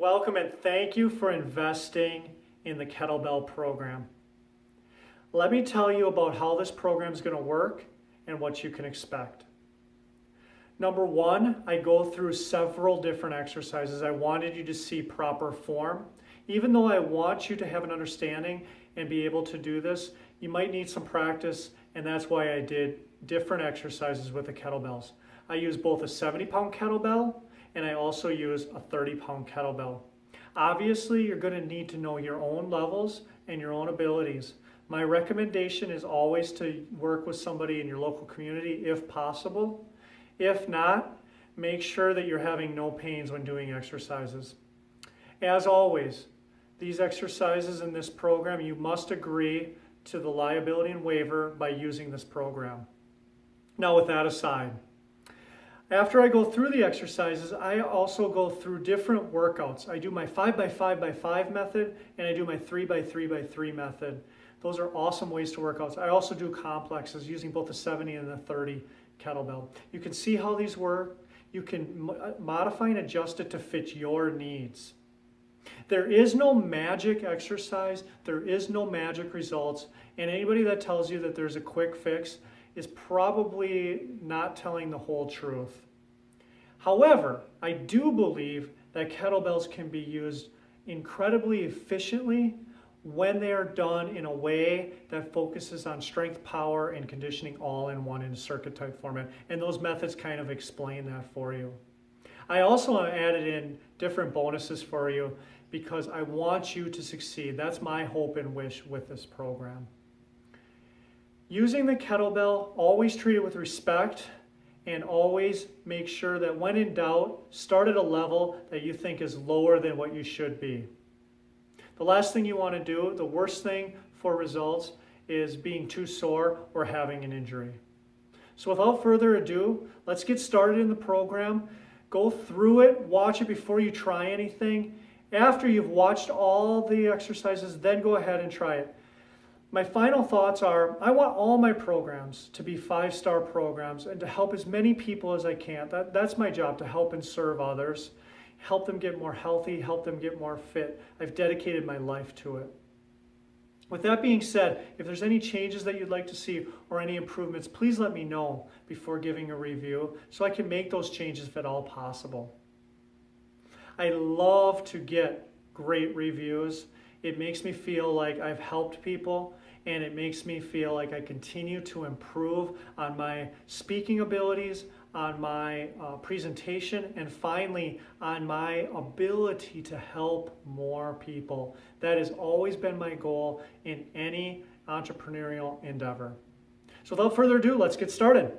Welcome and thank you for investing in the Kettlebell program. Let me tell you about how this program is going to work and what you can expect. Number one, I go through several different exercises. I wanted you to see proper form. Even though I want you to have an understanding and be able to do this, you might need some practice, and that's why I did different exercises with the kettlebells. I use both a 70-pound kettlebell and I also use a 30-pound kettlebell. Obviously, you're going to need to know your own levels and your own abilities. My recommendation is always to work with somebody in your local community if possible. If not, make sure that you're having no pains when doing exercises. As always, these exercises in this program, you must agree to the liability and waiver by using this program. Now, with that aside, after I go through the exercises, I also go through different workouts. I do my 5x5x5 method and I do my 3x3x3 method. Those are awesome ways to work out. I also do complexes using both the 70 and the 30 kettlebell. You can see how these work. You can modify and adjust it to fit your needs. There is no magic exercise. There is no magic results. And anybody that tells you that there's a quick fix is probably not telling the whole truth. However, I do believe that kettlebells can be used incredibly efficiently when they are done in a way that focuses on strength, power, and conditioning all in one in a circuit type format. And those methods kind of explain that for you. I also added in different bonuses for you because I want you to succeed. That's my hope and wish with this program. Using the kettlebell, always treat it with respect and always make sure that when in doubt, start at a level that you think is lower than what you should be. The last thing you want to do, the worst thing for results, is being too sore or having an injury. So without further ado, let's get started in the program. Go through it, watch it before you try anything. After you've watched all the exercises, then go ahead and try it. My final thoughts are, I want all my programs to be 5-star programs and to help as many people as I can. That's my job, to help and serve others, help them get more healthy, help them get more fit. I've dedicated my life to it. With that being said, if there's any changes that you'd like to see or any improvements, please let me know before giving a review so I can make those changes if at all possible. I love to get great reviews. It makes me feel like I've helped people, and it makes me feel like I continue to improve on my speaking abilities, on my presentation, and finally on my ability to help more people. That has always been my goal in any entrepreneurial endeavor. So without further ado, let's get started.